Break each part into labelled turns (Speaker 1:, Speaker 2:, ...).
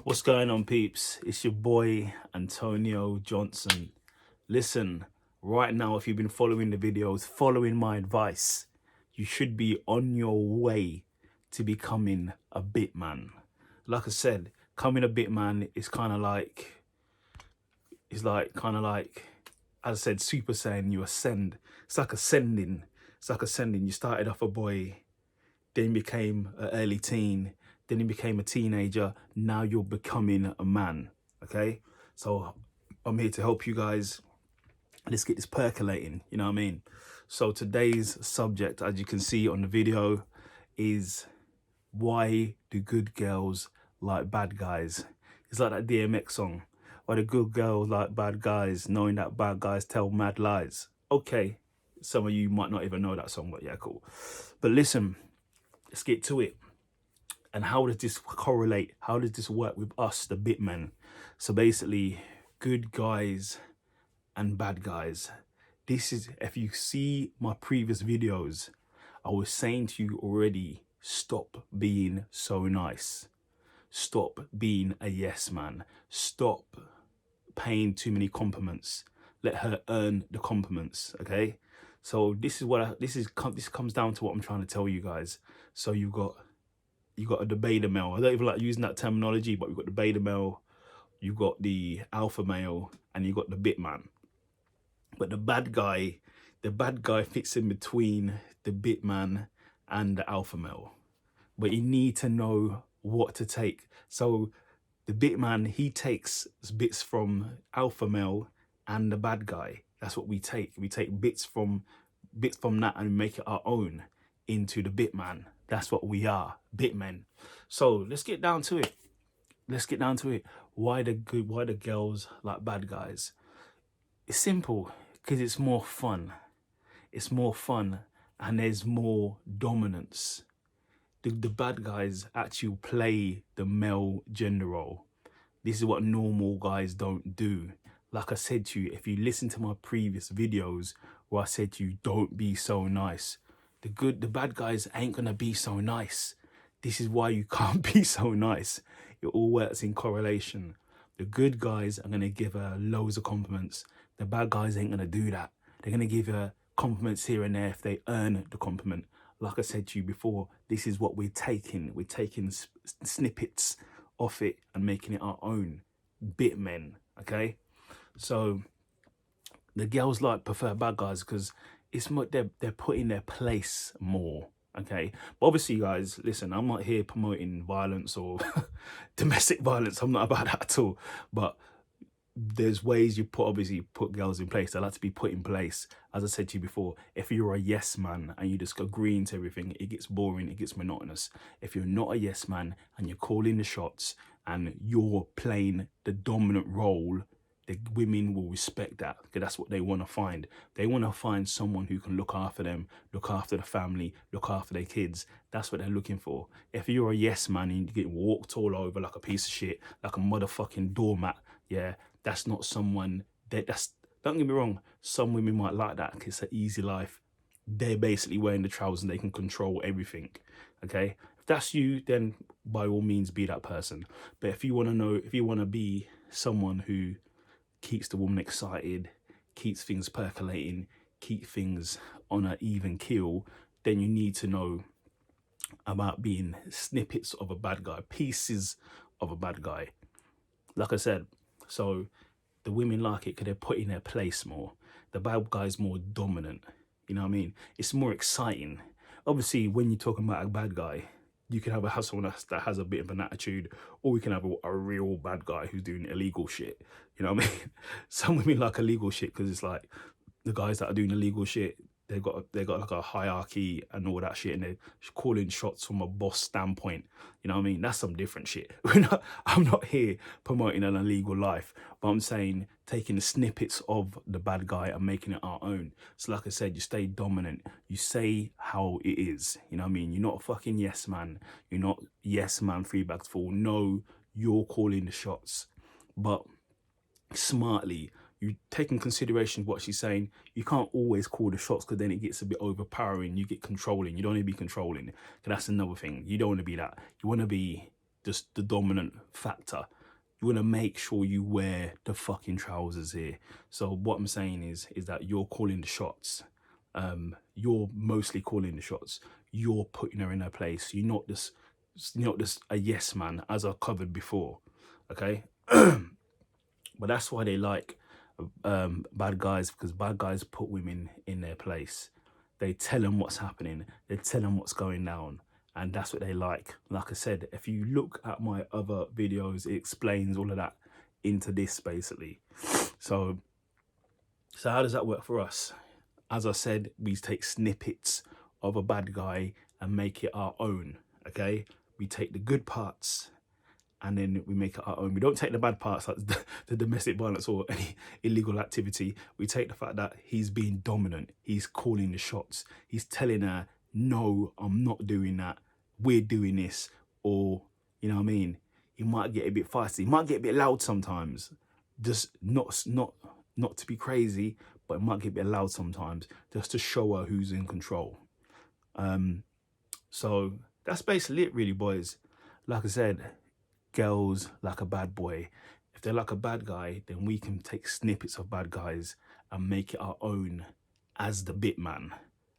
Speaker 1: What's going on, peeps? It's your boy Antonio Johnson. Listen, right now, if you've been following the videos, following my advice, you should be on your way to becoming a Bitman. Like I said, becoming a Bitman is kind of like, as I said, Super Saiyan. You ascend. It's like ascending. It's like ascending. You started off a boy, then you became an early teen, then you became a teenager, now you're becoming a man. Okay, so I'm here to help you guys. Let's get this percolating, you know what I mean? So today's subject, as you can see on the video, is why do good girls like bad guys? It's like that DMX song, why do good girls like bad guys, knowing that bad guys tell mad lies. Okay, some of you might not even know that song, but yeah, cool. But listen, let's get to it. And how does this correlate? How does this work with us, the Bitmen? So basically, good guys and bad guys. This is, if you see my previous videos, I was saying to you already, stop being so nice. Stop being a yes man. Stop paying too many compliments. Let her earn the compliments, okay? So this comes down to what I'm trying to tell you guys. So you got a beta male. I don't even like using that terminology, but you've got the beta male, you've got the alpha male, and you've got the bitman. But the bad guy fits in between the bitman and the alpha male. But you need to know what to take. So the bitman, he takes bits from alpha male and the bad guy. That's what we take. We take bits from that and make it our own into the bitman. That's what we are, bitmen. So let's get down to it. Why the girls like bad guys? It's simple, because it's more fun. It's more fun, and there's more dominance. The bad guys actually play the male gender role. This is what normal guys don't do. Like I said to you, if you listen to my previous videos where I said to you, don't be so nice, the bad guys ain't gonna be so nice. This is why you can't be so nice. It all works in correlation. The good guys are gonna give her loads of compliments. The bad guys ain't gonna do that. They're gonna give her compliments here and there if they earn the compliment. Like I said to you before, this is what we're taking. We're taking snippets off it and making it our own. Bitmen, okay? So the girls prefer bad guys because it's more, they're put in their place more. Okay, but obviously, guys, listen, I'm not here promoting violence or domestic violence. I'm not about that at all. But there's ways you obviously put girls in place. They like to be put in place. As I said to you before, if you're a yes man and you just agreeing to everything, it gets boring, it gets monotonous. If you're not a yes man and you're calling the shots and you're playing the dominant role, the women will respect that, because that's what they want to find. They want to find someone who can look after them, look after the family, look after their kids. That's what they're looking for. If you're a yes man and you get walked all over like a piece of shit, like a motherfucking doormat, yeah, that's not someone that's, don't get me wrong, some women might like that because it's an easy life. They're basically wearing the trousers and they can control everything, okay? If that's you, then by all means be that person. But if you want to be someone who keeps the woman excited, keeps things percolating, keep things on an even keel, then you need to know about being snippets of a bad guy, pieces of a bad guy. Like I said, so the women like it because they're put in their place more. The bad guy's more dominant. You know what I mean? It's more exciting. Obviously, when you're talking about a bad guy, you can have someone that has a bit of an attitude, or we can have a real bad guy who's doing illegal shit. You know what I mean? Some women like illegal shit because it's like the guys that are doing illegal shit, they've got like a hierarchy and all that shit, and they're calling shots from a boss standpoint. You know what I mean? That's some different shit. I'm not here promoting an illegal life, but I'm saying taking the snippets of the bad guy and making it our own. So like I said, you stay dominant. You say how it is. You know what I mean? You're not a fucking yes man. You're not yes man, 3 bags full. No, you're calling the shots. But smartly, you take in consideration what she's saying. You can't always call the shots because then it gets a bit overpowering. You get controlling. You don't want to be controlling. That's another thing. You don't want to be that. You want to be just the dominant factor. You want to make sure you wear the fucking trousers here. So what I'm saying is that you're calling the shots. You're mostly calling the shots. You're putting her in her place. You're not just a yes man, as I covered before. Okay. But that's why they like bad guys, because bad guys put women in their place. They tell them what's happening. They tell them what's going down. And that's what they like. Like I said, if you look at my other videos, it explains all of that into this basically. So how does that work for us? As I said, we take snippets of a bad guy and make it our own. Okay, we take the good parts and then we make it our own. We don't take the bad parts, like the domestic violence or any illegal activity. We take the fact that he's being dominant. He's calling the shots. He's telling her, no, I'm not doing that. We're doing this. Or, you know what I mean? He might get a bit feisty. He might get a bit loud sometimes. Just not to be crazy, but it might get a bit loud sometimes, just to show her who's in control. So that's basically it really, boys. Like I said, girls like a bad boy. If they're like a bad guy, then we can take snippets of bad guys and make it our own as the Bitman.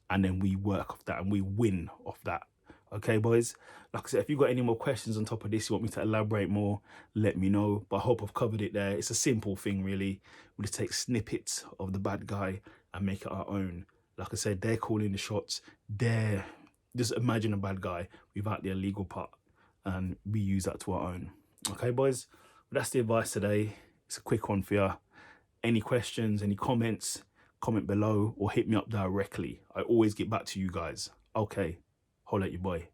Speaker 1: And then we work off that and we win off that. Okay, boys? Like I said, if you've got any more questions on top of this, you want me to elaborate more, let me know. But I hope I've covered it there. It's a simple thing, really. We just take snippets of the bad guy and make it our own. Like I said, they're calling the shots. Just imagine a bad guy without the illegal part, and we use that to our own. Okay, boys? But that's the advice today. It's a quick one for you. Any questions, any comments, comment below or hit me up directly. I always get back to you guys. Okay, holla at your boy.